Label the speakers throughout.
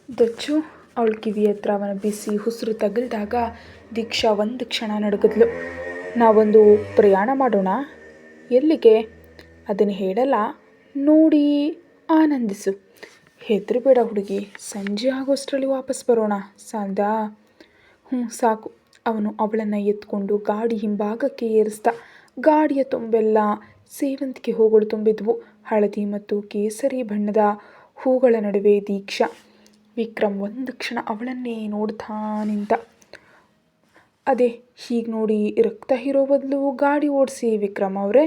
Speaker 1: ದಚ್ಚು ಅವಳ ಕಿವಿ ಹತ್ರ ಅವನ ಬಿಸಿ ಉಸಿರು ತಗಲ್ದಾಗ ದೀಕ್ಷಾ ಒಂದು ಕ್ಷಣ ನಡುಗಿದ್ಲು. ನಾವೊಂದು ಪ್ರಯಾಣ ಮಾಡೋಣ. ಎಲ್ಲಿಗೆ? ಅದನ್ನು ಹೇಳಲ್ಲ, ನೋಡಿ ಆನಂದಿಸು. ಹೆದರಬೇಡ ಹುಡುಗಿ, ಸಂಜೆ ಆಗೋಷ್ಟರಲ್ಲಿ ವಾಪಸ್ ಬರೋಣ, ಸಾಲದಾ? ಸಾಕು. ಅವನು ಅವಳನ್ನು ಎತ್ಕೊಂಡು ಗಾಡಿ ಹಿಂಭಾಗಕ್ಕೆ ಏರಿಸ್ದ. ಗಾಡಿಯ ತುಂಬೆಲ್ಲ ಸೇವಂತಿಗೆ ಹೂಗಳು ತುಂಬಿದ್ವು. ಹಳದಿ ಮತ್ತು ಕೇಸರಿ ಬಣ್ಣದ ಹೂಗಳ ನಡುವೆ ದೀಕ್ಷಾ. ವಿಕ್ರಮ್ ಒಂದು ಕ್ಷಣ ಅವಳನ್ನೇ ನೋಡ್ತಾ ನಿಂತ. ಅದೇ ಹೀಗೆ ನೋಡಿ ರಕ್ತ ಹೀರೋ ಬದಲು ಗಾಡಿ ಓಡಿಸಿ ವಿಕ್ರಮ್ ಅವರೇ.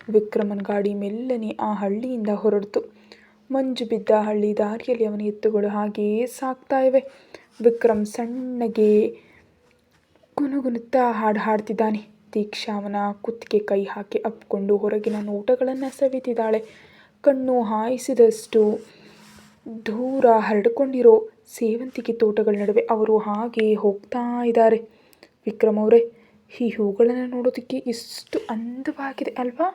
Speaker 1: ವಿಕ್ರಮನ ಗಾಡಿ ಮೆಲ್ಲನೆ ಆ ಹಳ್ಳಿಯಿಂದ ಹೊರಡ್ತು. ಮಂಜು ಬಿದ್ದ ಹಳ್ಳಿ ದಾರಿಯಲ್ಲಿ ಅವನ ಎತ್ತುಗಳು ಹಾಗೆಯೇ ಸಾಕ್ತಾ ಇವೆ. ವಿಕ್ರಮ್ ಸಣ್ಣಗೆ ಗುನುಗುನುತ್ತಾ ಹಾಡು ಹಾಡ್ತಿದ್ದಾನೆ. ದೀಕ್ಷಾ ಅವನ ಕುತ್ತಿಗೆ ಕೈ ಹಾಕಿ ಅಪ್ಕೊಂಡು ಹೊರಗಿನ ನೋಟಗಳನ್ನು ಸವಿತಿದ್ದಾಳೆ. ಕಣ್ಣು ಹಾಯಿಸಿದಷ್ಟು ದೂರ ಹರಡಿಕೊಂಡಿರೋ ಸೇವಂತಿಗೆ ತೋಟಗಳ ನಡುವೆ ಅವರು ಹಾಗೆ ಹೋಗ್ತಾ ಇದ್ದಾರೆ. ವಿಕ್ರಮ್ ಅವರೇ, ಈ ಹೂಗಳನ್ನು ನೋಡೋದಕ್ಕೆ ಎಷ್ಟು ಅಂದವಾಗಿದೆ ಅಲ್ವಾ?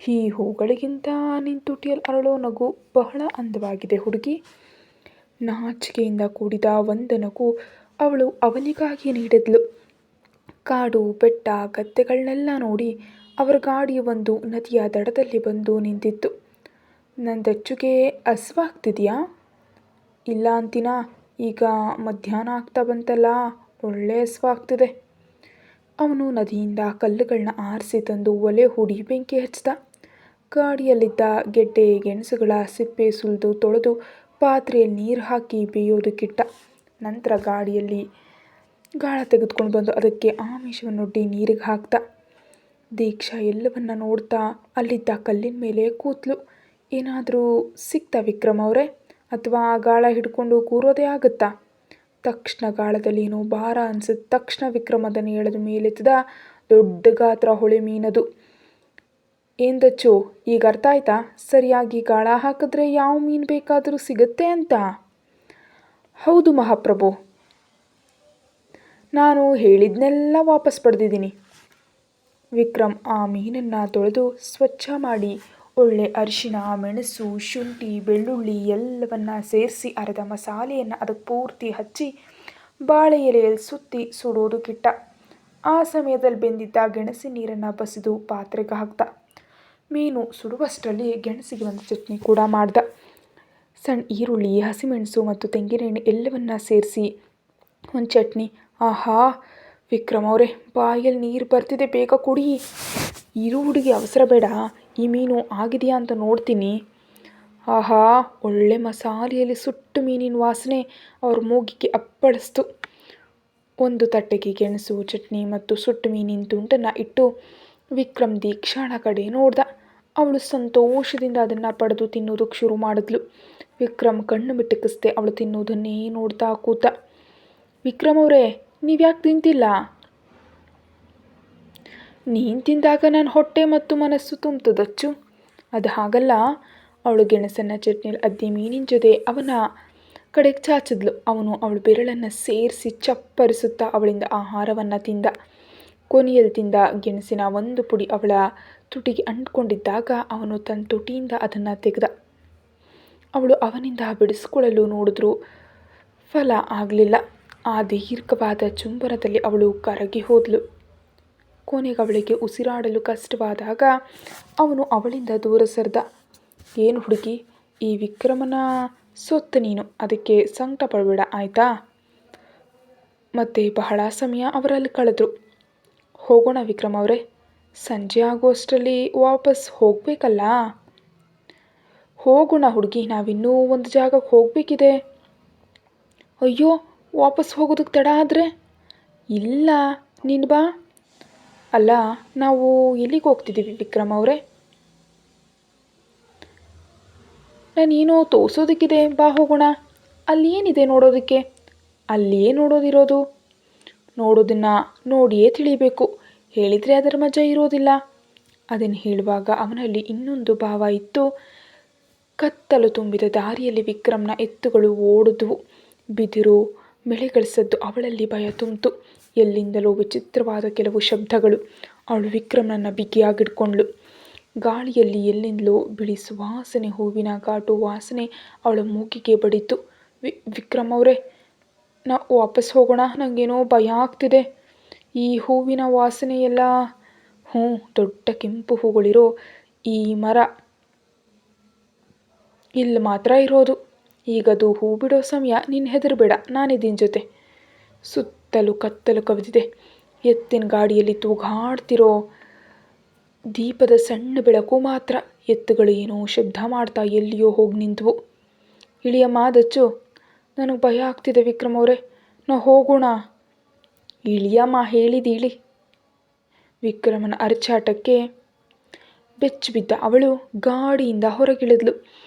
Speaker 1: ಈ ಹೂಗಳಿಗಿಂತ ನಿನ್ನ ತುಟಿಯಲ್ಲಿ ಅರಳೋ ನಗು ಬಹಳ ಅಂದವಾಗಿದೆ ಹುಡುಗಿ. ನಾಚಿಕೆಯಿಂದ ಕೂಡಿದ ಒಂದು ನಗು ಅವಳು ಅವನಿಗಾಗಿ ನೀಡಿದ್ಲು. ಕಾಡು ಬೆಟ್ಟ ಗದ್ದೆಗಳನ್ನೆಲ್ಲ ನೋಡಿ ಅವರ ಗಾಡಿ ಒಂದು ನದಿಯ ದಡದಲ್ಲಿ ಬಂದು ನಿಂತಿತ್ತು. ನನ್ನ ದಚ್ಚುಗೆ ಹಸಿವಾಗ್ತಿದೆಯಾ? ಇಲ್ಲ ಅಂತೀನಾ? ಈಗ ಮಧ್ಯಾಹ್ನ ಆಗ್ತಾ ಬಂತಲ್ಲ, ಒಳ್ಳೆ ಹಸಿವಾಗ್ತಿದೆ. ಅವನು ನದಿಯಿಂದ ಕಲ್ಲುಗಳನ್ನ ಆರಿಸಿ ತಂದು ಒಲೆ ಹೂಡಿ ಬೆಂಕಿ ಹಚ್ಚಿದ. ಗಾಡಿಯಲ್ಲಿದ್ದ ಗೆಡ್ಡೆ ಗೆಣಸುಗಳ ಸಿಪ್ಪೆ ಸುಲಿದು ತೊಳೆದು ಪಾತ್ರೆಯಲ್ಲಿ ನೀರು ಹಾಕಿ ಬೇಯೋದಕ್ಕಿಟ್ಟ. ನಂತರ ಗಾಡಿಯಲ್ಲಿ ಗಾಳ ತೆಗೆದುಕೊಂಡು ಬಂದು ಅದಕ್ಕೆ ಆಮಿಷವನ್ನೊಡ್ಡಿ ನೀರಿಗೆ ಹಾಕ್ತ. ದೀಕ್ಷಾ ಎಲ್ಲವನ್ನ ನೋಡ್ತಾ ಅಲ್ಲಿದ್ದ ಕಲ್ಲಿನ ಮೇಲೆ ಕೂತ್ಲು. ಏನಾದರೂ ಸಿಕ್ತಾ ವಿಕ್ರಮ್ ಅವರೇ? ಅಥವಾ ಗಾಳ ಹಿಡ್ಕೊಂಡು ಕೂರೋದೇ ಆಗುತ್ತಾ? ತಕ್ಷಣ ಗಾಳದಲ್ಲಿ ಏನೋ ಭಾರ ಅನಿಸಿದ ತಕ್ಷಣ ವಿಕ್ರಮ್ ಅದನ್ನು ಎಳೆದು ಮೇಲೆತ್ತದ. ದೊಡ್ಡ ಗಾತ್ರ ಹೊಳೆ ಮೀನದು. ಏನು ದಚ್ಚು, ಈಗ ಅರ್ಥ ಆಯ್ತಾ? ಸರಿಯಾಗಿ ಗಾಳ ಹಾಕಿದ್ರೆ ಯಾವ ಮೀನು ಬೇಕಾದರೂ ಸಿಗುತ್ತೆ ಅಂತ. ಹೌದು ಮಹಾಪ್ರಭು, ನಾನು ಹೇಳಿದ್ನೆಲ್ಲ ವಾಪಸ್ ಪಡೆದಿದ್ದೀನಿ. ವಿಕ್ರಮ್ ಆ ಮೀನನ್ನು ತೊಳೆದು ಸ್ವಚ್ಛ ಮಾಡಿ ಒಳ್ಳೆ ಅರಿಶಿನ, ಮೆಣಸು, ಶುಂಠಿ, ಬೆಳ್ಳುಳ್ಳಿ ಎಲ್ಲವನ್ನ ಸೇರಿಸಿ ಅರೆದ ಮಸಾಲೆಯನ್ನು ಅದಕ್ಕೆ ಪೂರ್ತಿ ಹಚ್ಚಿ ಬಾಳೆ ಎಲೆಯಲ್ಲಿ ಸುತ್ತಿ ಸುಡೋದಕ್ಕಿಟ್ಟ. ಆ ಸಮಯದಲ್ಲಿ ಬೆಂದಿದ್ದ ಗೆಣಸಿನ ನೀರನ್ನು ಬಸಿದು ಪಾತ್ರೆಗೆ ಹಾಕ್ದ. ಮೀನು ಸುಡುವಷ್ಟರಲ್ಲಿ ಗೆಣಸಿಗೆ ಒಂದು ಚಟ್ನಿ ಕೂಡ ಮಾಡ್ದ. ಸಣ್ಣ ಈರುಳ್ಳಿ, ಹಸಿಮೆಣಸು ಮತ್ತು ತೆಂಗಿನೆಣ್ಣೆ ಎಲ್ಲವನ್ನ ಸೇರಿಸಿ ಒಂದು ಚಟ್ನಿ. ಆಹಾ ವಿಕ್ರಮ್ ಅವರೇ, ಬಾಯಲ್ಲಿ ನೀರು ಬರ್ತಿದೆ, ಬೇಗ ಕುಡಿ. ಇರು ಹುಡುಗಿ, ಅವಸರ ಬೇಡ, ಈ ಮೀನು ಆಗಿದೆಯಾ ಅಂತ ನೋಡ್ತೀನಿ. ಆಹಾ, ಒಳ್ಳೆ ಮಸಾಲೆಯಲ್ಲಿ ಸುಟ್ಟು ಮೀನಿನ ವಾಸನೆ ಅವ್ರ ಮೂಗಿಗೆ ಅಪ್ಪಳಿಸ್ತು. ಒಂದು ತಟ್ಟೆಗೆ ಗೆಣಸು, ಚಟ್ನಿ ಮತ್ತು ಸುಟ್ಟು ಮೀನಿನ ತುಂಡನ್ನು ಇಟ್ಟು ವಿಕ್ರಮ್ ದೀಕ್ಷಾಳ ಕಡೆ ನೋಡ್ದ. ಅವಳು ಸಂತೋಷದಿಂದ ಅದನ್ನು ಪಡೆದು ತಿನ್ನೋದಕ್ಕೆ ಶುರು ಮಾಡಿದ್ಲು. ವಿಕ್ರಮ್ ಕಣ್ಣು ಮಿಟಕಿಸ್ದೆ ಅವಳು ತಿನ್ನೋದನ್ನೇ ನೋಡ್ತಾ ಕೂತ. ವಿಕ್ರಮ್ ಅವರೇ, ನೀವ್ಯಾಕೆ ತಿಂತಿಲ್ಲ? ನೀನು ತಿಂದಾಗ ನನ್ನ ಹೊಟ್ಟೆ ಮತ್ತು ಮನಸ್ಸು ತುಂಬಿತು ದಚ್ಚು. ಅದು ಹಾಗಲ್ಲ. ಅವಳು ಗೆಣಸನ್ನು ಚಟ್ನಿಯಲ್ಲಿ ಅದ್ದಿ ಮೀನಿನ ಜೊತೆ ಅವನ ಕಡೆಗೆ ಚಾಚಿದ್ಲು. ಅವನು ಅವಳು ಬೆರಳನ್ನು ಸೇರಿಸಿ ಚಪ್ಪರಿಸುತ್ತಾ ಅವಳಿಂದ ಆಹಾರವನ್ನು ತಿಂದ. ಕೊನೆಯಲ್ಲಿ ತಿಂದ ಗೆಣಸಿನ ಒಂದು ಪುಡಿ ಅವಳ ತುಟಿಗೆ ಅಂಟ್ಕೊಂಡಿದ್ದಾಗ ಅವನು ತನ್ನ ತುಟಿಯಿಂದ ಅದನ್ನು ತೆಗೆದ. ಅವಳು ಅವನಿಂದ ಬಿಡಿಸ್ಕೊಳ್ಳಲು ನೋಡಿದ್ರೂ ಫಲ ಆಗಲಿಲ್ಲ. ಆ ದೀರ್ಘವಾದ ಚುಂಬನದಲ್ಲಿ ಅವಳು ಕರಗಿ ಹೋದ್ಲು. ಕೊನೆಗೆ ಅವಳಿಗೆ ಉಸಿರಾಡಲು ಕಷ್ಟವಾದಾಗ ಅವನು ಅವಳಿಂದ ದೂರ ಸರಿದ. ಏನು ಹುಡುಗಿ, ಈ ವಿಕ್ರಮನ ಸೊತ್ತು ನೀನು, ಅದಕ್ಕೆ ಸಂಕಟ ಪಡಬೇಡ ಆಯಿತಾ? ಮತ್ತೆ ಬಹಳ ಸಮಯ ಅವರಲ್ಲಿ ಕಳೆದ್ರು. ಹೋಗೋಣ ವಿಕ್ರಮ್ ಅವರೇ, ಸಂಜೆ ಆಗುವಷ್ಟರಲ್ಲಿ ವಾಪಸ್ ಹೋಗಬೇಕಲ್ಲ. ಹೋಗೋಣ ಹುಡುಗಿ, ನಾವಿನ್ನೂ ಒಂದು ಜಾಗಕ್ಕೆ ಹೋಗಬೇಕಿದೆ. ಅಯ್ಯೋ, ವಾಪಸ್ ಹೋಗೋದಕ್ಕೆ ತಡ ಆದರೆ? ಇಲ್ಲ, ನೀನು ಬಾ. ಅಲ್ಲ, ನಾವು ಎಲ್ಲಿಗೆ ಹೋಗ್ತಿದ್ದೀವಿ ವಿಕ್ರಮ್ ಅವರೇ? ನಾನೇನೋ ತೋರಿಸೋದಕ್ಕಿದೆ, ಬಾ ಹೋಗೋಣ. ಅಲ್ಲಿ ಏನಿದೆ ನೋಡೋದಕ್ಕೆ? ಅಲ್ಲಿಯೇ ನೋಡೋದಿರೋದು. ನೋಡೋದನ್ನು ನೋಡಿಯೇ ತಿಳಿಬೇಕು, ಹೇಳಿದರೆ ಅದರ ಮಜಾ ಇರೋದಿಲ್ಲ. ಅದನ್ನು ಹೇಳುವಾಗ ಅವನಲ್ಲಿ ಇನ್ನೊಂದು ಭಾವ ಇತ್ತು. ಕತ್ತಲು ತುಂಬಿದ ದಾರಿಯಲ್ಲಿ ವಿಕ್ರಮ್ನ ಎತ್ತುಗಳು ಓಡಿದ್ವು. ಬಿದಿರು ಮೆಳೆಗಳಿಸದ್ದು ಅವಳಲ್ಲಿ ಭಯ ತುಂಬಿತು. ಎಲ್ಲಿಂದಲೋ ವಿಚಿತ್ರವಾದ ಕೆಲವು ಶಬ್ದಗಳು. ಅವಳು ವಿಕ್ರಮ್ನನ್ನು ಬಿಗಿಯಾಗಿಡ್ಕೊಂಡ್ಳು. ಗಾಳಿಯಲ್ಲಿ ಎಲ್ಲಿಂದಲೋ ಬಿಳಿ ಸುವಾಸನೆ, ಹೂವಿನ ಘಾಟು ವಾಸನೆ ಅವಳ ಮೂಗಿಗೆ ಬಡಿತು. ವಿಕ್ರಮ್ ಅವರೇ, ನಾವು ವಾಪಸ್ ಹೋಗೋಣ. ನನಗೇನೋ ಭಯ ಆಗ್ತಿದೆ. ಈ ಹೂವಿನ ವಾಸನೆ ಎಲ್ಲ. ಹ್ಞೂ, ದೊಡ್ಡ ಕೆಂಪು ಹೂಗಳಿರೋ ಈ ಮರ ಇಲ್ಲಿ ಮಾತ್ರ ಇರೋದು. ಈಗದು ಹೂ ಬಿಡೋ ಸಮಯ. ನೀನು ಹೆದರಬೇಡ, ನಾನಿದ್ದೀನಿ ಜೊತೆ. ಸುತ್ತಲೂ ಕತ್ತಲು ಕವಿದಿದೆ. ಎತ್ತಿನ ಗಾಡಿಯಲ್ಲಿ ತೂಗಾಡ್ತಿರೋ ದೀಪದ ಸಣ್ಣ ಬೆಳಕು ಮಾತ್ರ. ಎತ್ತುಗಳು ಏನೋ ಶಬ್ದ ಮಾಡ್ತಾ ಎಲ್ಲಿಯೋ ಹೋಗಿ ನಿಂತವು. ಇಳಿಯಮ್ಮ ದಚ್ಚು, ನನಗೆ ಭಯ ಆಗ್ತಿದೆ ವಿಕ್ರಮ್ ಅವರೇ, ನಾವು ಹೋಗೋಣ. ಇಳಿಯಮ್ಮ, ಹೇಳಿದೀಳಿ. ವಿಕ್ರಮನ ಅರಚಾಟಕ್ಕೆ ಬೆಚ್ಚಿ ಬಿದ್ದ ಅವಳು ಗಾಡಿಯಿಂದ ಹೊರಗಿಳಿದ್ಲು.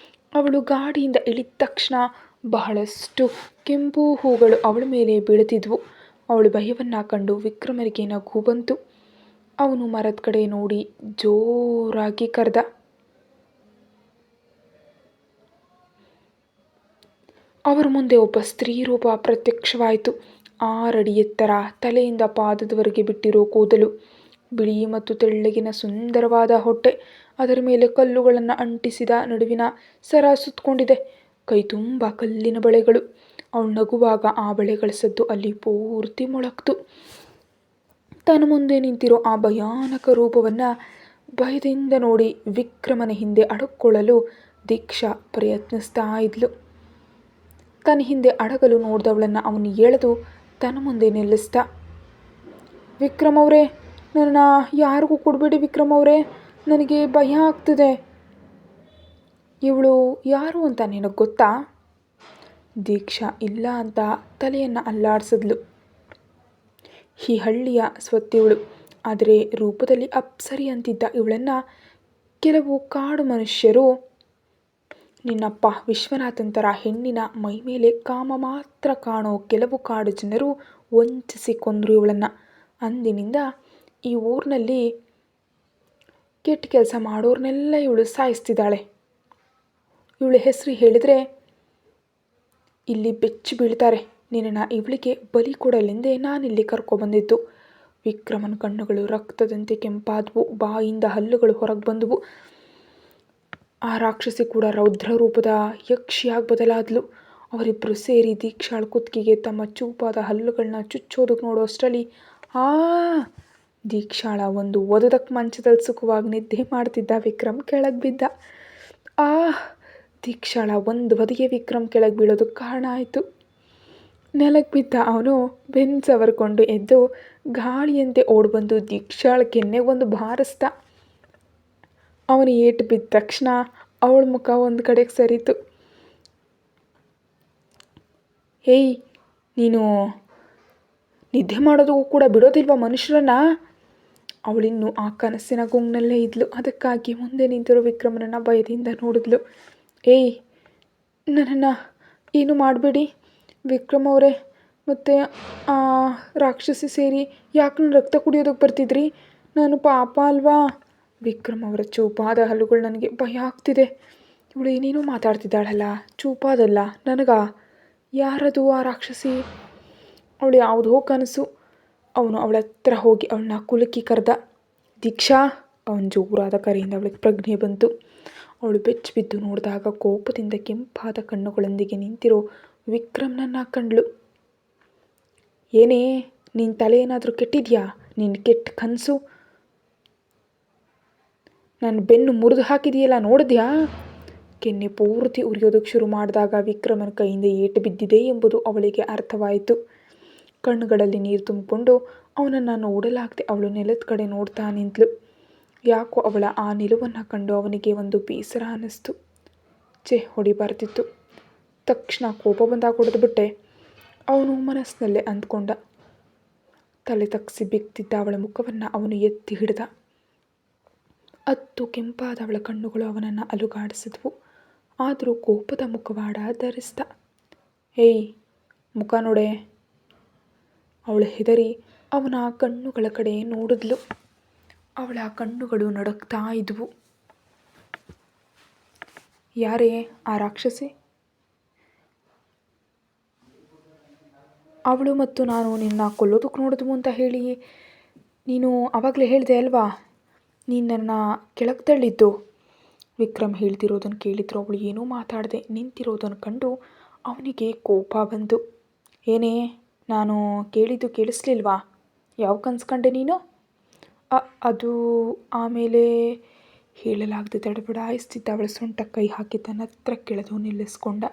Speaker 1: ಅವಳು ಗಾಡಿಯಿಂದ ಇಳಿದ ತಕ್ಷಣ ಬಹಳಷ್ಟು ಕೆಂಪು ಹೂಗಳು ಅವಳ ಮೇಲೆ ಬೀಳುತ್ತಿದ್ವು. ಅವಳು ಭಯವನ್ನು ಕಂಡು ವಿಕ್ರಮನಿಗೆ ನಗು ಬಂತು. ಅವನು ಮರದ ಕಡೆ ನೋಡಿ ಜೋರಾಗಿ ಕರೆದ. ಅವರ ಮುಂದೆ ಒಬ್ಬ ಸ್ತ್ರೀ ರೂಪ ಪ್ರತ್ಯಕ್ಷವಾಯಿತು. 6 ಅಡಿ ಎತ್ತರ, ತಲೆಯಿಂದ ಪಾದದವರೆಗೆ ಬಿಟ್ಟಿರೋ ಕೂದಲು, ಬಿಳಿ ಮತ್ತು ತೆಳ್ಳಗಿನ ಸುಂದರವಾದ ಹೊಟ್ಟೆ, ಅದರ ಮೇಲೆ ಕಲ್ಲುಗಳನ್ನು ಅಂಟಿಸಿದ ನಡುವಿನ ಸರ ಸುತ್ತಕೊಂಡಿದೆ. ಕೈ ತುಂಬ ಕಲ್ಲಿನ ಬಳೆಗಳು. ಅವಳು ನಗುವಾಗ ಆ ಬಳೆಗಳ ಸದ್ದು ಅಲ್ಲಿ ಪೂರ್ತಿ ಮೊಳಗ್ತು. ತನ್ನ ಮುಂದೆ ನಿಂತಿರೋ ಆ ಭಯಾನಕ ರೂಪವನ್ನು ಭಯದಿಂದ ನೋಡಿ ವಿಕ್ರಮನ ಹಿಂದೆ ಅಡಕ್ಕೊಳ್ಳಲು ದೀಕ್ಷಾ ಪ್ರಯತ್ನಿಸ್ತಾ ಇದ್ಲು. ತನ್ನ ಹಿಂದೆ ಅಡಗಲು ನೋಡಿದವಳನ್ನು ಅವನು ಎಳೆದು ತನ್ನ ಮುಂದೆ ನಿಲ್ಲಿಸ್ದ. ವಿಕ್ರಮ್ ಅವರೇ, ನನ್ನ ಯಾರಿಗೂ ಕೊಡಬೇಡಿ ವಿಕ್ರಮ್ ಅವರೇ, ನನಗೆ ಭಯ ಆಗ್ತಿದೆ. ಇವಳು ಯಾರು ಅಂತ ನಿನಗೆ ಗೊತ್ತಾ? ದೀಕ್ಷಾ ಇಲ್ಲ ಅಂತ ತಲೆಯನ್ನು ಅಲ್ಲಾಡಿಸಿದ್ಲು. ಈ ಹಳ್ಳಿಯ ಸ್ವತ್ತಿವಳು, ಆದರೆ ರೂಪದಲ್ಲಿ ಅಪ್ಸರಿ ಅಂತಿದ್ದ ಇವಳನ್ನು ಕೆಲವು ಕಾಡು ಮನುಷ್ಯರು, ನಿನ್ನಪ್ಪ ವಿಶ್ವನಾಥನ್ ಥರ ಹೆಣ್ಣಿನ ಮೈಮೇಲೆ ಕಾಮ ಮಾತ್ರ ಕಾಣೋ ಕೆಲವು ಕಾಡು ಜನರು ವಂಚಿಸಿ ಕೊಂದರು ಇವಳನ್ನು. ಅಂದಿನಿಂದ ಈ ಊರಿನಲ್ಲಿ ಕೆಟ್ಟ ಕೆಲಸ ಮಾಡೋರ್ನೆಲ್ಲ ಇವಳು ಸಾಯಿಸ್ತಿದ್ದಾಳೆ. ಇವಳ ಹೆಸರು ಹೇಳಿದರೆ ಇಲ್ಲಿ ಬೆಚ್ಚಿ ಬೀಳ್ತಾರೆ. ನಿನ್ನನ್ನು ಇವಳಿಗೆ ಬಲಿ ಕೊಡಲೆಂದೇ ನಾನಿಲ್ಲಿ ಕರ್ಕೊಬಂದಿದ್ದು. ವಿಕ್ರಮನ ಕಣ್ಣುಗಳು ರಕ್ತದಂತೆ ಕೆಂಪಾದವು. ಬಾಯಿಂದ ಹಲ್ಲುಗಳು ಹೊರಗೆ ಬಂದವು. ಆ ರಾಕ್ಷಸಿ ಕೂಡ ರೌದ್ರ ರೂಪದ ಯಕ್ಷಿಯಾಗಿ ಬದಲಾದ್ಲು. ಅವರಿಬ್ಬರು ಸೇರಿ ದೀಕ್ಷಾಳ ಕುತ್ತಿಗೆಗೆ ತಮ್ಮ ಚೂಪಾದ ಹಲ್ಲುಗಳನ್ನ ಚುಚ್ಚೋದಕ್ಕೆ ನೋಡೋಷ್ಟರಲ್ಲಿ ದೀಕ್ಷಾಳ ಒಂದು ಒದದಕ್ಕೆ ಮಂಚದಲ್ಲಿ ಸುಖವಾಗಿ ನಿದ್ದೆ ಮಾಡ್ತಿದ್ದ ವಿಕ್ರಮ್ ಕೆಳಗೆ ಬಿದ್ದ. ದೀಕ್ಷಾಳ ಒಂದು ಒದಿಗೆ ವಿಕ್ರಮ್ ಕೆಳಗೆ ಬೀಳೋದಕ್ಕೆ ಕಾರಣ ಆಯಿತು. ನೆಲಕ್ಕೆ ಬಿದ್ದ ಅವನು ಬೆನ್ನು ಸವರ್ಕೊಂಡು ಎದ್ದು ಗಾಳಿಯಂತೆ ಓಡ್ಬಂದು ದೀಕ್ಷಾಳ ಕೆನ್ನೆಗೆ ಒಂದು ಬಾರಿಸ್ದ. ಅವನು ಏಟು ಬಿದ್ದ ತಕ್ಷಣ ಅವಳ ಮುಖ ಒಂದು ಕಡೆಗೆ ಸರಿತು. ಏಯ್, ನೀನು ನಿದ್ದೆ ಮಾಡೋದಕ್ಕೂ ಕೂಡ ಬಿಡೋದಿಲ್ವ ಮನುಷ್ಯರನ್ನ? ಅವಳಿನ್ನೂ ಆ ಕನಸಿನ ಗುಂಗ್ನಲ್ಲೇ ಇದ್ಲು. ಅದಕ್ಕಾಗಿ ಮುಂದೆ ನಿಂತಿರೋ ವಿಕ್ರಮನನ್ನು ಭಯದಿಂದ ನೋಡಿದ್ಲು. ಏಯ್, ನನ್ನನ್ನು ಏನು ಮಾಡಬೇಡಿ ವಿಕ್ರಮ್ ಅವರೇ, ಮತ್ತು ರಾಕ್ಷಸಿ ಸೇರಿ ಯಾಕೆ ನನ್ನ ರಕ್ತ ಕುಡಿಯೋದಕ್ಕೆ ಬರ್ತಿದ್ರಿ? ನಾನು ಪಾಪ ಅಲ್ವಾ? ವಿಕ್ರಮ್ ಅವರ ಚೂಪಾದ ಹಲ್ಲುಗಳು ನನಗೆ ಭಯ ಆಗ್ತಿದೆ. ಇವಳು ಏನೇನೋ ಮಾತಾಡ್ತಿದ್ದಾಳಲ್ಲ, ಚೂಪಾದಲ್ಲ ನನಗ. ಯಾರದು ಆ ರಾಕ್ಷಸಿ? ಅವಳು ಯಾವುದೋ ಕನಸು. ಅವನು ಅವಳ ಹತ್ರ ಹೋಗಿ ಅವಳನ್ನ ಕುಲುಕಿ ಕರೆದ. ದೀಕ್ಷಾ, ಅವನ ಜೋರಾದ ಕರೆಯಿಂದ ಅವಳಿಗೆ ಪ್ರಜ್ಞೆ ಬಂತು. ಅವಳು ಬೆಚ್ಚಿ ಬಿದ್ದು ನೋಡಿದಾಗ ಕೋಪದಿಂದ ಕೆಂಪಾದ ಕಣ್ಣುಗಳೊಂದಿಗೆ ನಿಂತಿರೋ ವಿಕ್ರಮ್ನನ್ನ ಕಂಡ್ಳು. ಏನೇ, ನಿನ್ನ ತಲೆ ಏನಾದರೂ ಕೆಟ್ಟಿದ್ಯಾ? ನಿನ್ನ ಕೆಟ್ಟ ಕನಸು ನನ್ನ ಬೆನ್ನು ಮುರಿದು ಹಾಕಿದೆಯಲ್ಲ, ನೋಡಿದ್ಯಾ? ಕೆನ್ನೆ ಪೂರ್ತಿ ಉರಿಯೋದಕ್ಕೆ ಶುರು ಮಾಡಿದಾಗ ವಿಕ್ರಮನ ಕೈಯಿಂದ ಏಟು ಬಿದ್ದಿದೆ ಎಂಬುದು ಅವಳಿಗೆ ಅರ್ಥವಾಯಿತು. ಕಣ್ಣುಗಳಲ್ಲಿ ನೀರು ತುಂಬಿಕೊಂಡು ಅವನನ್ನು ನೋಡಲಾಗದೆ ಅವಳು ನೆಲದ ಕಡೆ ನೋಡ್ತಾ ನಿಂತಳು. ಯಾಕೋ ಅವಳ ಆ ನಿಲುವನ್ನು ಕಂಡು ಅವನಿಗೆ ಒಂದು ಬೇಸರ ಅನ್ನಿಸ್ತು. ಹೊಡಿಬಾರ್ದಿತ್ತು. ತಕ್ಷಣ ಕೋಪ ಬಂದಾಗ ಹೊಡೆದುಬಿಟ್ಟೆ, ಅವನು ಮನಸ್ಸಿನಲ್ಲೇ ಅಂದ್ಕೊಂಡ. ತಲೆ ತಗ್ಗಿಸಿ ಬಿಗ್ತಿದ್ದ ಅವಳ ಮುಖವನ್ನು ಅವನು ಎತ್ತಿ ಹಿಡಿದ. ಕೆಂಪಾದ ಅವಳ ಕಣ್ಣುಗಳು ಅವನನ್ನು ಅಲುಗಾಡಿಸಿದ್ವು. ಆದರೂ ಕೋಪದ ಮುಖವಾಡ ಧರಿಸ್ದ. ಏಯ್, ಮುಖ ನೋಡೆ. ಅವಳು ಹೆದರಿ ಅವನ ಕಣ್ಣುಗಳ ಕಡೆ ನೋಡಿದ್ಲು. ಅವಳ ಕಣ್ಣುಗಳು ನಡುಗ್ತಾ ಇದ್ವು. ಯಾರೇ ಆ ರಾಕ್ಷಸಿ? ಅವಳು ಮತ್ತು ನಾನು ನಿನ್ನ ಕೊಲ್ಲೋದಕ್ಕೆ ನೋಡಿದ್ವು ಅಂತ ಹೇಳಿ ನೀನು ಆವಾಗಲೇ ಹೇಳಿದೆ ಅಲ್ವಾ? ನೀನು ನನ್ನ ಕೆಳಗೆ ತಳ್ಳಿದ್ದು. ವಿಕ್ರಮ್ ಹೇಳ್ತಿರೋದನ್ನು ಕೇಳಿದ್ರು. ಅವಳು ಏನೂ ಮಾತಾಡದೆ ನಿಂತಿರೋದನ್ನು ಕಂಡು ಅವನಿಗೆ ಕೋಪ ಬಂತು. ಏನೇ, ನಾನು ಕೇಳಿದ್ದು ಕೇಳಿಸ್ಲಿಲ್ವಾ? ಯಾವ ಕನಸು ಕಂಡೆ ನೀನು? ಅದು ಆಮೇಲೆ ಹೇಳಲಾಗದೆ ತಡಬಡಾಯಿಸ್ತಿದ್ದ ಅವಳ ಸೊಂಟ ಕೈ ಹಾಕಿ ತನ್ನ ಹತ್ರ ಕೆಳೆದು ನಿಲ್ಲಿಸ್ಕೊಂಡ.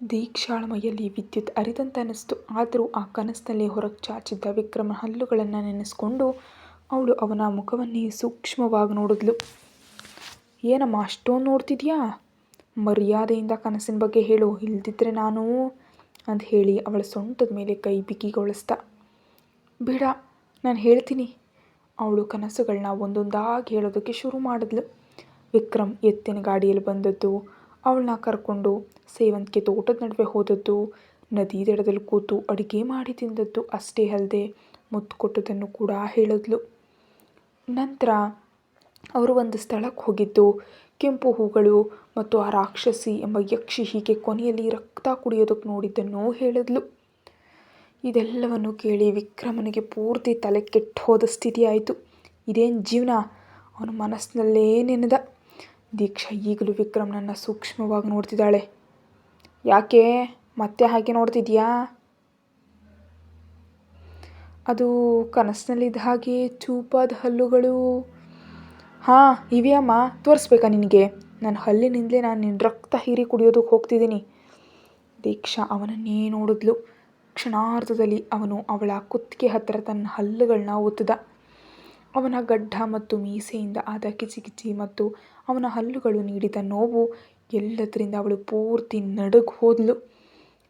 Speaker 1: ದೀಕ್ಷಾಳ ಮೈಯಲ್ಲಿ ವಿದ್ಯುತ್ ಅರಿದಂತನಿಸ್ತು. ಆದರೂ ಆ ಕನಸಿನಲ್ಲಿ ಹೊರಗೆ ಚಾಚಿದ್ದ ವಿಕ್ರಮ ಹಲ್ಲುಗಳನ್ನು ನೆನೆಸ್ಕೊಂಡು ಅವಳು ಅವನ ಮುಖವನ್ನೇ ಸೂಕ್ಷ್ಮವಾಗಿ ನೋಡಿದ್ಲು. ಏನಮ್ಮ ಅಷ್ಟೊಂದು ನೋಡ್ತಿದ್ಯಾ? ಮರ್ಯಾದೆಯಿಂದ ಕನಸಿನ ಬಗ್ಗೆ ಹೇಳು, ಇಲ್ದಿದ್ರೆ ನಾನು ಅಂತ ಹೇಳಿ ಅವಳ ಸೊಂಟದ ಮೇಲೆ ಕೈ ಬಿಗಿಗೊಳಿಸ್ದ. ಬೇಡ, ನಾನು ಹೇಳ್ತೀನಿ. ಅವಳು ಕನಸುಗಳನ್ನ ಒಂದೊಂದಾಗಿ ಹೇಳೋದಕ್ಕೆ ಶುರು ಮಾಡಿದ್ಲು. ವಿಕ್ರಮ್ ಎತ್ತಿನ ಗಾಡಿಯಲ್ಲಿ ಬಂದದ್ದು, ಅವಳನ್ನ ಕರ್ಕೊಂಡು ಸೇವಂತಿಗೆ ತೋಟದ ನಡುವೆ ಹೋದದ್ದು, ನದಿ ದಡದಲ್ಲಿ ಕೂತು ಅಡುಗೆ ಮಾಡಿ ತಿಂದದ್ದು ಅಷ್ಟೇ ಅಲ್ಲದೆ ಮುತ್ತು ಕೊಟ್ಟದನ್ನು ಕೂಡ ಹೇಳಿದ್ಲು. ನಂತರ ಅವರು ಒಂದು ಸ್ಥಳಕ್ಕೆ ಹೋಗಿದ್ದು, ಕೆಂಪು ಹೂಗಳು ಮತ್ತು ಆ ರಾಕ್ಷಸಿ ಎಂಬ ಯಕ್ಷಿ ಹೀಗೆ ಕೊನೆಯಲ್ಲಿ ರಕ್ತ ಕುಡಿಯೋದಕ್ಕೆ ನೋಡಿದ್ದನ್ನು ಹೇಳಿದ್ಲು. ಇದೆಲ್ಲವನ್ನು ಕೇಳಿ ವಿಕ್ರಮನಿಗೆ ಪೂರ್ತಿ ತಲೆ ಕೆಟ್ಟು ಹೋದ ಸ್ಥಿತಿ ಆಯಿತು. ಇದೇನು ಜೀವನ? ಅವನ ಮನಸ್ಸಿನಲ್ಲೇ ನೆನೆದ. ದೀಕ್ಷಾ ಈಗಲೂ ವಿಕ್ರಮ್ನನ್ನು ಸೂಕ್ಷ್ಮವಾಗಿ ನೋಡ್ತಿದ್ದಾಳೆ. ಯಾಕೆ ಮತ್ತೆ ಹಾಗೆ ನೋಡ್ತಿದ್ಯಾ? ಅದು ಕನಸಿನಲ್ಲಿದ್ದ ಹಾಗೆ ಚೂಪಾದ ಹಲ್ಲುಗಳು. ಹಾಂ, ಇವೆಯಮ್ಮ, ತೋರಿಸ್ಬೇಕಾ ನಿನಗೆ? ನನ್ನ ಹಲ್ಲಿನಿಂದಲೇ ನಾನು ನಿನ್ನ ರಕ್ತ ಹೀರಿ ಕುಡಿಯೋದಕ್ಕೆ ಹೋಗ್ತಿದ್ದೀನಿ. ದೀಕ್ಷಾ ಅವನನ್ನೇ ನೋಡಿದ್ಲು. ಕ್ಷಣಾರ್ಧದಲ್ಲಿ ಅವನು ಅವಳ ಕುತ್ತಿಗೆ ಹತ್ತಿರ ತನ್ನ ಹಲ್ಲುಗಳನ್ನ ಒತ್ತದ. ಅವನ ಗಡ್ಡ ಮತ್ತು ಮೀಸೆಯಿಂದ ಆದ ಕಿಚಿಕಿಚಿ ಮತ್ತು ಅವನ ಹಲ್ಲುಗಳು ನೀಡಿದ ನೋವು ಎಲ್ಲದರಿಂದ ಅವಳು ಪೂರ್ತಿ ನಡುಗಿ ಹೋದ್ಲು.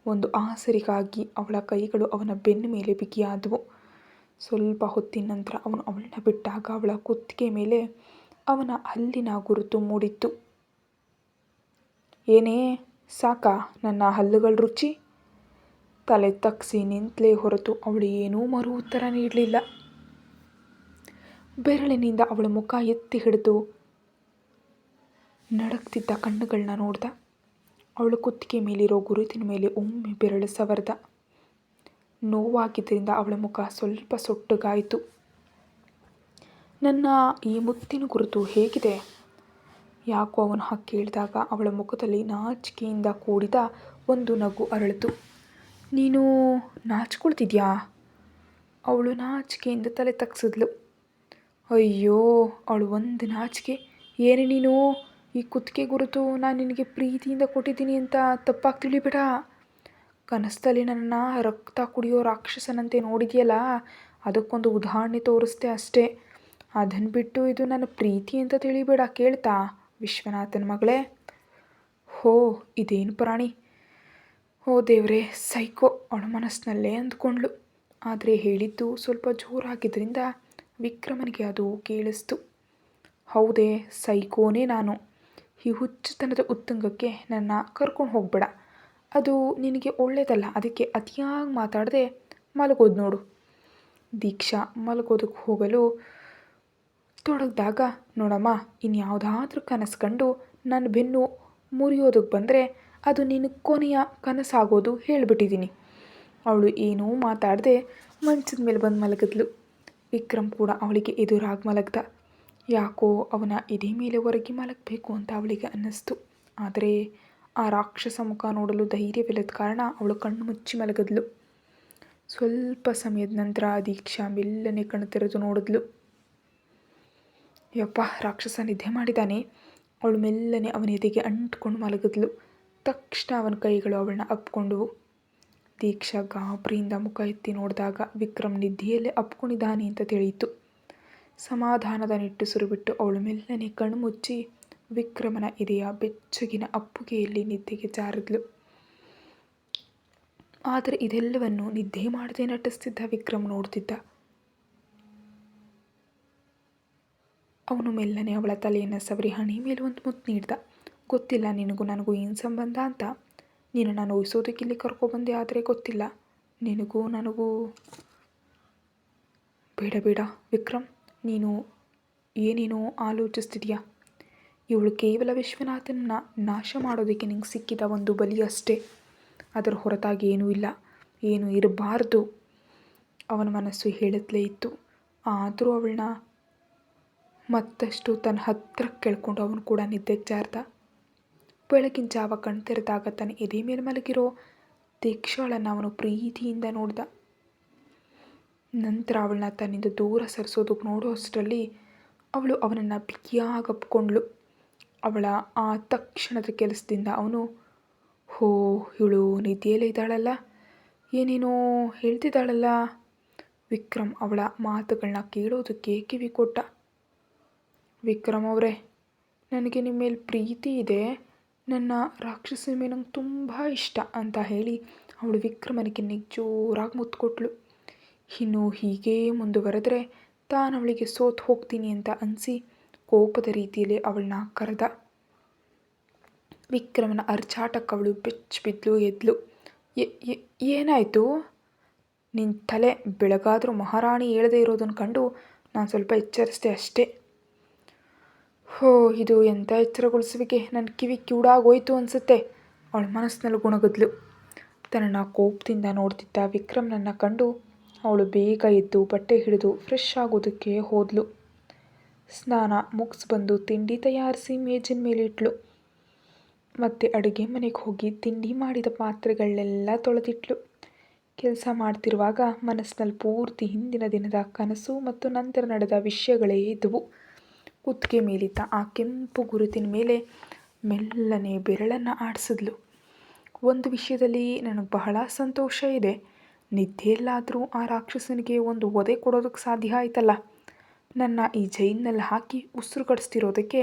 Speaker 1: ಒಂದು ಆಸರಿಗಾಗಿ ಅವಳ ಕೈಗಳು ಅವನ ಬೆನ್ನ ಮೇಲೆ ಬಿಗಿಯಾದವು. ಸ್ವಲ್ಪ ಹೊತ್ತಿನ ನಂತರ ಅವನು ಅವಳನ್ನ ಬಿಟ್ಟಾಗ ಅವಳ ಕುತ್ತಿಗೆ ಮೇಲೆ ಅವನ ಹಲ್ಲಿನ ಗುರುತು ಮೂಡಿತ್ತು. ಏನೇ, ಸಾಕಾ ನನ್ನ ಹಲ್ಲುಗಳ ರುಚಿ? ತಲೆ ತಗ್ಸಿ ನಿಂತಲೇ ಹೊರತು ಅವಳು ಏನೂ ಮರು ಉತ್ತರ ನೀಡಲಿಲ್ಲ. ಬೆರಳಿನಿಂದ ಅವಳ ಮುಖ ಎತ್ತಿ ಹಿಡಿದು ನಡಗ್ತಿದ್ದ ಕಣ್ಣುಗಳನ್ನ ನೋಡ್ದ. ಅವಳ ಕುತ್ತಿಗೆ ಮೇಲಿರೋ ಗುರುತಿನ ಮೇಲೆ ಒಮ್ಮೆ ಬೆರಳು ಸವರ್ದ. ನೋವಾಗಿದ್ದರಿಂದ ಅವಳ ಮುಖ ಸ್ವಲ್ಪ ಸೊಟ್ಟಗಾಯಿತು. ನನ್ನ ಈ ಮುತ್ತಿನ ಗುರುತು ಹೇಗಿದೆ? ಯಾಕೋ ಅವನು ಹಾಗೆ ಕೇಳಿದಾಗ ಅವಳ ಮುಖದಲ್ಲಿ ನಾಚಿಕೆಯಿಂದ ಕೂಡಿದ ಒಂದು ನಗು ಅರಳಿತು. ನೀನು ನಾಚಿಕೊಳ್ತಿದ್ಯಾ? ಅವಳು ನಾಚಿಕೆಯಿಂದ ತಲೆ ತಗ್ಸಿದ್ಲು. ಅಯ್ಯೋ, ಅವಳು ಒಂದು ನಾಚಿಕೆ. ಏನೇ ನೀನು? ಈ ಕುತ್ತಿಗೆ ಗುರುತು ನಾನು ನಿನಗೆ ಪ್ರೀತಿಯಿಂದ ಕೊಟ್ಟಿದ್ದೀನಿ ಅಂತ ತಪ್ಪಾಗಿ ತಿಳಿಬೇಡ. ಕನಸಲ್ಲಿ ನನ್ನನ್ನು ರಕ್ತ ಕುಡಿಯೋ ರಾಕ್ಷಸನಂತೆ ನೋಡಿದೆಯಲ್ಲ, ಅದಕ್ಕೊಂದು ಉದಾಹರಣೆ ತೋರಿಸ್ದೆ ಅಷ್ಟೇ. ಅದನ್ನು ಬಿಟ್ಟು ಇದು ನನ್ನ ಪ್ರೀತಿ ಅಂತ ತಿಳಿಬೇಡ, ಕೇಳ್ತಾ ವಿಶ್ವನಾಥನ ಮಗಳೇ. ಹೋ, ಇದೇನು ಪ್ರಾಣಿ! ಓ ದೇವ್ರೇ, ಸೈಕೋ, ಅವಳ ಮನಸ್ಸಿನಲ್ಲೇ ಅಂದ್ಕೊಂಡ್ಳು. ಆದರೆ ಹೇಳಿದ್ದು ಸ್ವಲ್ಪ ಜೋರಾಗಿದ್ದರಿಂದ ವಿಕ್ರಮನಿಗೆ ಅದು ಕೇಳಿಸ್ತು. ಹೌದೇ, ಸೈಕೋನೇ ನಾನು. ಈ ಹುಚ್ಚುತನದ ಉತ್ತುಂಗಕ್ಕೆ ನನ್ನ ಕರ್ಕೊಂಡು ಹೋಗಬೇಡ. ಅದು ನಿನಗೆ ಒಳ್ಳೆಯದಲ್ಲ. ಅದಕ್ಕೆ ಅತಿಯಾಗಿ ಮಾತಾಡದೆ ಮಲಗೋದು ನೋಡು. ದೀಕ್ಷಾ ಮಲಗೋದಕ್ಕೆ ಹೋಗಲು ತೊಡಗಿದಾಗ, ನೋಡಮ್ಮ, ಇನ್ಯಾವುದಾದ್ರೂ ಕನಸು ಕಂಡು ನನ್ನ ಬೆನ್ನು ಮುರಿಯೋದಕ್ಕೆ ಬಂದರೆ ಅದು ನಿನ್ನ ಕೊನೆಯ ಕನಸಾಗೋದು ಹೇಳಿಬಿಟ್ಟಿದ್ದೀನಿ. ಅವಳು ಏನೂ ಮಾತಾಡದೆ ಮಂಚದ ಮೇಲೆ ಬಂದು ಮಲಗಿದ್ಲು. ವಿಕ್ರಮ್ ಕೂಡ ಅವಳಿಗೆ ಎದುರಾಗಿ ಮಲಗ್ದ. ಯಾಕೋ ಅವನ ಎದೆ ಮೇಲೆ ಹೊರಗೆ ಮಲಗಬೇಕು ಅಂತ ಅವಳಿಗೆ ಅನ್ನಿಸ್ತು. ಆದರೆ ಆ ರಾಕ್ಷಸ ಮುಖ ನೋಡಲು ಧೈರ್ಯವಿಲ್ಲದ ಕಾರಣ ಅವಳು ಕಣ್ಣು ಮುಚ್ಚಿ ಮಲಗಿದ್ಲು. ಸ್ವಲ್ಪ ಸಮಯದ ನಂತರ ದೀಕ್ಷಾ ಮೆಲ್ಲನೆ ಕಣ್ಣು ತೆರೆದು ನೋಡಿದ್ಲು. ಯಪ್ಪ, ರಾಕ್ಷಸ ನಿದ್ದೆ ಮಾಡಿದ್ದಾನೆ. ಅವಳು ಮೆಲ್ಲನೆ ಅವನ ಎದೆಗೆ ಅಂಟ್ಕೊಂಡು ಮಲಗಿದ್ಲು. ತಕ್ಷಣ ಅವನ ಕೈಗಳು ಅವಳನ್ನ ಅಪ್ಕೊಂಡವು. ದೀಕ್ಷಾ ಗಾಬರಿಯಿಂದ ಮುಖ ಎತ್ತಿ ನೋಡಿದಾಗ ವಿಕ್ರಮ್ ನಿದ್ದೆಯಲ್ಲೇ ಅಪ್ಕೊಂಡಿದ್ದಾನೆ ಅಂತ ತಿಳಿಯಿತು. ಸಮಾಧಾನದ ನಿಟ್ಟುಸಿರು ಬಿಟ್ಟು ಅವಳು ಮೆಲ್ಲನೆ ಕಣ್ಣು ಮುಚ್ಚಿ ವಿಕ್ರಮನ ಎದೆಯ ಬೆಚ್ಚಗಿನ ಅಪ್ಪುಗೆಯಲ್ಲಿ ನಿದ್ದೆಗೆ ಜಾರಿದ್ಲು. ಆದರೆ ಇದೆಲ್ಲವನ್ನು ನಿದ್ದೆ ಮಾಡದೆ ನಟಿಸ್ತಿದ್ದ ವಿಕ್ರಮ್ ನೋಡ್ತಿದ್ದ. ಅವನು ಮೆಲ್ಲನೆ ಅವಳ ತಲೆಯನ್ನು ಸವರಿ ಹಣೆ ಮೇಲೆ ಒಂದು ಮುತ್ತು ನೀಡ್ದ. ಗೊತ್ತಿಲ್ಲ ನಿನಗೂ ನನಗೂ ಏನು ಸಂಬಂಧ ಅಂತ. ನೀನು ನಾನು ನೋಯಿಸೋದಕ್ಕೆ ಇಲ್ಲಿ ಕರ್ಕೊಬಂದೆ, ಆದರೆ ಗೊತ್ತಿಲ್ಲ ನಿನಗೂ ನನಗೂ. ಬೇಡ ಬೇಡ ವಿಕ್ರಮ್, ನೀನು ಏನೇನೋ ಆಲೋಚಿಸ್ತಿದೀಯ. ಇವಳು ಕೇವಲ ವಿಶ್ವನಾಥನನ್ನ ನಾಶ ಮಾಡೋದಕ್ಕೆ ನಿಂಗೆ ಸಿಕ್ಕಿದ ಒಂದು ಬಲಿ ಅಷ್ಟೇ. ಅದರ ಹೊರತಾಗಿ ಏನೂ ಇಲ್ಲ, ಏನೂ ಇರಬಾರ್ದು. ಅವನ ಮನಸ್ಸು ಹೇಳುತ್ತಲೇ ಇತ್ತು. ಆದರೂ ಅವಳನ್ನ ಮತ್ತಷ್ಟು ತನ್ನ ಹತ್ತಿರ ಕೇಳ್ಕೊಂಡು ಅವನು ಕೂಡ ನಿದ್ದೆಗೆ ಜಾರ್ದ. ಬೆಳಗಿನ ಜಾವ ಕಣ್ತೆರೆದಾಗ ತನ್ನ ಎದೆ ಮೇಲೆ ಮಲಗಿರೋ ದೀಕ್ಷಾಳನ್ನು ಅವನು ಪ್ರೀತಿಯಿಂದ ನೋಡ್ದ. ನಂತರ ಅವಳನ್ನ ತನ್ನಿಂದ ದೂರ ಸರಿಸೋದಕ್ಕೆ ನೋಡೋ ಅಷ್ಟರಲ್ಲಿ ಅವಳು ಅವನನ್ನು ಬಿಗಿಯಾಗಿ ಅಪ್ಕೊಂಡ್ಳು. ಅವಳ ಆ ತಕ್ಷಣದ ಕೆಲಸದಿಂದ ಅವನು, ಹೋ, ಇವಳು ನಿದ್ದೆಯಲ್ಲೇ ಇದ್ದಾಳಲ್ಲ, ಏನೇನೋ ಹೇಳ್ತಿದ್ದಾಳಲ್ಲ. ವಿಕ್ರಮ್ ಅವಳ ಮಾತುಗಳನ್ನ ಕೇಳೋದಕ್ಕೆ ಕಿವಿ ಕೊಟ್ಟ. ವಿಕ್ರಮ್ ಅವರೇ, ನನಗೆ ನಿಮ್ಮ ಮೇಲೆ ಪ್ರೀತಿ ಇದೆ, ನನ್ನ ರಾಕ್ಷಸನ ಮೇಲೆ ನಂಗೆ ತುಂಬ ಇಷ್ಟ ಅಂತ ಹೇಳಿ ಅವಳು ವಿಕ್ರಮನಿಗೆ ಜೋರಾಗಿ ಮುತ್ತು ಕೊಟ್ಳು. ಇನ್ನು ಹೀಗೇ ಮುಂದುವರೆದರೆ ತಾನು ಅವಳಿಗೆ ಸೋತು ಹೋಗ್ತೀನಿ ಅಂತ ಅನಿಸಿ ಕೋಪದ ರೀತಿಯಲ್ಲಿ ಅವಳನ್ನ ಕರೆದ. ವಿಕ್ರಮನ ಅರ್ಚಾಟಕ್ಕೆ ಅವಳು ಬಿದ್ಲು ಎದ್ಲು. ಏನಾಯಿತು? ನಿನ್ನ ತಲೆ ಬೆಳಗಾದರೂ ಮಹಾರಾಣಿ ಹೇಳದೇ ಇರೋದನ್ನು ಕಂಡು ನಾನು ಸ್ವಲ್ಪ ಎಚ್ಚರಿಸಿದೆ ಅಷ್ಟೇ. ಹೋ, ಇದು ಎಂಥ ಎಚ್ಚರಗೊಳಿಸುವಿಕೆ, ನನ್ನ ಕಿವಿ ಕಿವುಡಾಗೋಯ್ತು ಅನಿಸುತ್ತೆ. ಅವಳ ಮನಸ್ಸಿನಲ್ಲಿ ಗುಣಗದ್ಲು. ತನ್ನನ್ನು ಕೋಪದಿಂದ ನೋಡ್ತಿದ್ದ ವಿಕ್ರಮ್ನನ್ನು ಕಂಡು ಅವಳು ಬೇಗ ಎದ್ದು ಬಟ್ಟೆ ಹಿಡಿದು ಫ್ರೆಶ್ ಆಗೋದಕ್ಕೆ ಹೋದ್ಲು. ಸ್ನಾನ ಮುಗಿಸ್ಬಂದು ತಿಂಡಿ ತಯಾರಿಸಿ ಮೇಜಿನ ಮೇಲೆ ಇಟ್ಲು. ಮತ್ತು ಅಡುಗೆ ಮನೆಗೆ ಹೋಗಿ ತಿಂಡಿ ಮಾಡಿದ ಪಾತ್ರೆಗಳನ್ನೆಲ್ಲ ತೊಳೆದಿಟ್ಲು. ಕೆಲಸ ಮಾಡ್ತಿರುವಾಗ ಮನಸ್ಸಿನಲ್ಲಿ ಪೂರ್ತಿ ಹಿಂದಿನ ದಿನದ ಕನಸು ಮತ್ತು ನಂತರ ನಡೆದ ವಿಷಯಗಳೇ ಇದ್ದವು. ಕುತ್ತಿಗೆ ಮೇಲಿದ್ದ ಆ ಕೆಂಪು ಗುರುತಿನ ಮೇಲೆ ಮೆಲ್ಲನೆ ಬೆರಳನ್ನು ಆಡಿಸಿದ್ಲು. ಒಂದು ವಿಷಯದಲ್ಲಿ ನನಗೆ ಬಹಳ ಸಂತೋಷ ಇದೆ. ನಿದ್ದೆಯಲ್ಲಾದರೂ ಆ ರಾಕ್ಷಸನಿಗೆ ಒಂದು ಒದೆ ಕೊಡೋದಕ್ಕೆ ಸಾಧ್ಯ ಆಯ್ತಲ್ಲ. ನನ್ನ ಈ ಜೈಲಿನಲ್ಲಿ ಹಾಕಿ ಉಸಿರುಗಡಿಸ್ತಿರೋದಕ್ಕೆ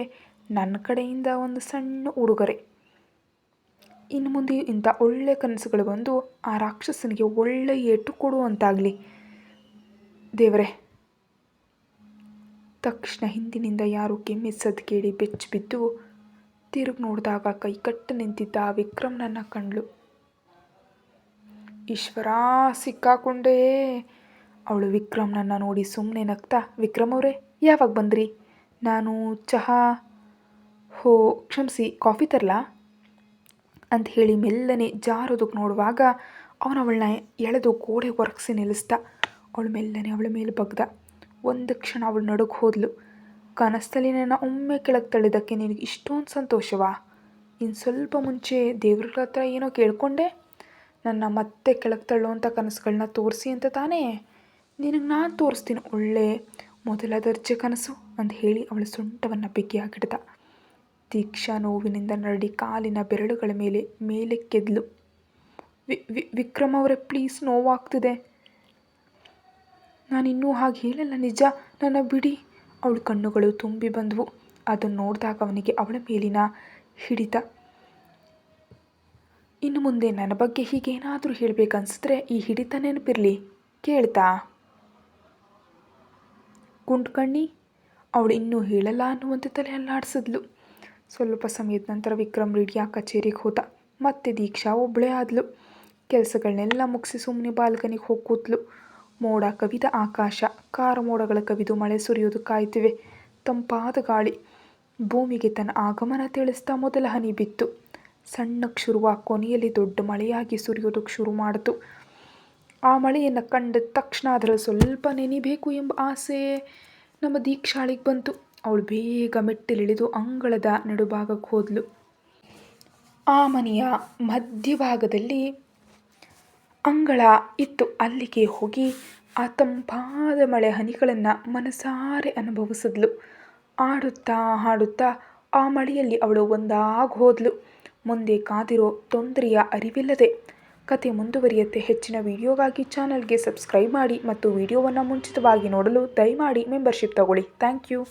Speaker 1: ನನ್ನ ಕಡೆಯಿಂದ ಒಂದು ಸಣ್ಣ ಉಡುಗೊರೆ. ಇನ್ನು ಮುಂದೆ ಇಂಥ ಒಳ್ಳೆ ಕನಸುಗಳು ಬಂದು ಆ ರಾಕ್ಷಸನಿಗೆ ಒಳ್ಳೆ ಏಟು ಕೊಡುವಂತಾಗಲಿ ದೇವರೇ. ತಕ್ಷಣ ಹಿಂದಿನಿಂದ ಯಾರು ಕೆಮ್ಮಿಸದ್ ಕೇಳಿ ಬೆಚ್ಚಿ ಬಿದ್ದು ತಿರುಗಿ ನೋಡಿದಾಗ ಕೈಕಟ್ಟು ನಿಂತಿದ್ದ ಆ ವಿಕ್ರಮ್ನನ್ನು ಕಂಡ್ಳು. ಈಶ್ವರ, ಸಿಕ್ಕಾಕೊಂಡೇ. ಅವಳು ವಿಕ್ರಮ್ನನ್ನು ನೋಡಿ ಸುಮ್ಮನೆ ನಗ್ತಾ, ವಿಕ್ರಮ್ ಅವರೇ, ಯಾವಾಗ ಬಂದ್ರಿ? ನಾನು ಚಹಾ, ಹೋ ಕ್ಷಮಿಸಿ, ಕಾಫಿ ತರಲಾ ಅಂತ ಹೇಳಿ ಮೆಲ್ಲನೆ ಜಾರೋದಕ್ಕೆ ನೋಡುವಾಗ ಅವಳನ್ನ ಎಳೆದು ಗೋಡೆ ಒರಗಿಸಿ ನಿಲ್ಲಿಸ್ದ. ಅವಳು ಮೆಲ್ಲನೆ ಅವಳ ಮೇಲೆ ಬಗ್ದ. ಒಂದು ಕ್ಷಣ ಅವಳು ನಡುಗೆ ಹೋದ್ಲು. ಕನಸಲ್ಲಿ ನನ್ನ ಒಮ್ಮೆ ಕೆಳಗೆ ತಳ್ಳಿದ್ದಕ್ಕೆ ನಿನಗೆ ಇಷ್ಟೊಂದು ಸಂತೋಷವಾ? ಇನ್ನು ಸ್ವಲ್ಪ ಮುಂಚೆ ದೇವ್ರ ಹತ್ರ ಏನೋ ಕೇಳಿಕೊಂಡೆ, ನನ್ನ ಮತ್ತೆ ಕೆಳಗೆ ತಳ್ಳುವಂಥ ಕನಸುಗಳನ್ನ ತೋರಿಸಿ ಅಂತ ತಾನೇ. ನಿನಗೆ ನಾನು ತೋರಿಸ್ತೀನಿ ಒಳ್ಳೆ ಮೊದಲ ದರ್ಜೆ ಕನಸು ಅಂತ ಹೇಳಿ ಅವಳ ಸೊಂಟವನ್ನು ಬಿಗಿಯಾಗಿಡ್ದ. ದೀಕ್ಷಾ ನೋವಿನಿಂದ ನರಡಿ ಕಾಲಿನ ಬೆರಳುಗಳ ಮೇಲೆ ಕೆದ್ಲು. ವಿಕ್ರಮ್ ಅವರೇ, ಪ್ಲೀಸ್, ನೋವಾಗ್ತಿದೆ. ನಾನಿನ್ನೂ ಹಾಗೆ ಹೇಳಲ್ಲ, ನಿಜ, ನನ್ನ ಬಿಡಿ. ಅವಳ ಕಣ್ಣುಗಳು ತುಂಬಿ ಬಂದವು. ಅದನ್ನು ನೋಡಿದಾಗ ಅವನಿಗೆ ಅವಳ ಮೇಲಿನ ಹಿಡಿತ. ಇನ್ನು ಮುಂದೆ ನನ್ನ ಬಗ್ಗೆ ಹೀಗೇನಾದರೂ ಹೇಳಬೇಕನ್ಸಿದ್ರೆ ಈ ಹಿಡಿತ ನೆನಪಿರಲಿ, ಕೇಳ್ತಾ? ಗುಂಡ್ಕಣ್ಣಿ. ಅವಳು ಇನ್ನೂ ಹೇಳಲ್ಲ ಅನ್ನುವಂತೆ ತಲೆ ಅಲ್ಲಾಡಿಸಿದ್ಲು. ಸ್ವಲ್ಪ ಸಮಯದ ನಂತರ ವಿಕ್ರಮ್ ರೆಡಿಯಾ ಕಚೇರಿಗೆ ಹೋದ. ಮತ್ತೆ ದೀಕ್ಷಾ ಒಬ್ಬಳೇ ಆದ್ಲು. ಕೆಲಸಗಳನ್ನೆಲ್ಲ ಮುಗಿಸಿ ಸುಮ್ಮನೆ ಬಾಲ್ಕನಿಗೆ ಹೋಗಿ ಕೂತ್ಲು. ಮೋಡ ಕವಿದ ಆಕಾಶ, ಕಾರ ಮೋಡಗಳ ಕವಿದು ಮಳೆ ಸುರಿಯೋದು ಕಾಯ್ತಿವೆ. ತಂಪಾದ ಗಾಳಿ ಭೂಮಿಗೆ ತನ್ನ ಆಗಮನ ತಿಳಿಸ್ತಾ ಮೊದಲ ಹನಿ ಬಿತ್ತು. ಸಣ್ಣಕ್ಕೆ ಶುರುವ ಕೊನೆಯಲ್ಲಿ ದೊಡ್ಡ ಮಳೆಯಾಗಿ ಸುರಿಯೋದಕ್ಕೆ ಶುರು ಮಾಡಿತು. ಆ ಮಳೆಯನ್ನು ಕಂಡ ತಕ್ಷಣ ಅದರಲ್ಲಿ ಸ್ವಲ್ಪ ನೆನಿಬೇಕು ಎಂಬ ಆಸೆ ನಮ್ಮ ದೀಕ್ಷಾಳಿಗೆ ಬಂತು. ಅವಳು ಬೇಗ ಮೆಟ್ಟಿಲಿಳಿದು ಅಂಗಳದ ನಡುಭಾಗಕ್ಕೆ ಹೋದ್ಲು. ಆ ಮನೆಯ ಮಧ್ಯಭಾಗದಲ್ಲಿ ಅಂಗಳ ಇತ್ತು. ಅಲ್ಲಿಗೆ ಹೋಗಿ ಆ ತಂಪಾದ ಮಳೆ ಹನಿಗಳನ್ನು ಮನಸಾರೆ ಅನುಭವಿಸಿದ್ಲು. ಆಡುತ್ತಾ ಹಾಡುತ್ತಾ ಆ ಮಳೆಯಲ್ಲಿ ಅವಳು ಒಂದಾಗಿ ಹೋದ್ಲು. ಮುಂದೆ ಕಾದಿರೋ ತೊಂದರೆಯ ಅರಿವಿಲ್ಲದೆ. ಕತೆ ಮುಂದುವರಿಯುತ್ತೆ. ಹೆಚ್ಚಿನ ವಿಡಿಯೋಗಾಗಿ ಚಾನಲ್ಗೆ ಸಬ್ಸ್ಕ್ರೈಬ್ ಮಾಡಿ ಮತ್ತು ವಿಡಿಯೋವನ್ನು ಮುಂಚಿತವಾಗಿ ನೋಡಲು ದಯಮಾಡಿ ಮೆಂಬರ್ಶಿಪ್ ತಗೊಳ್ಳಿ. Thank you.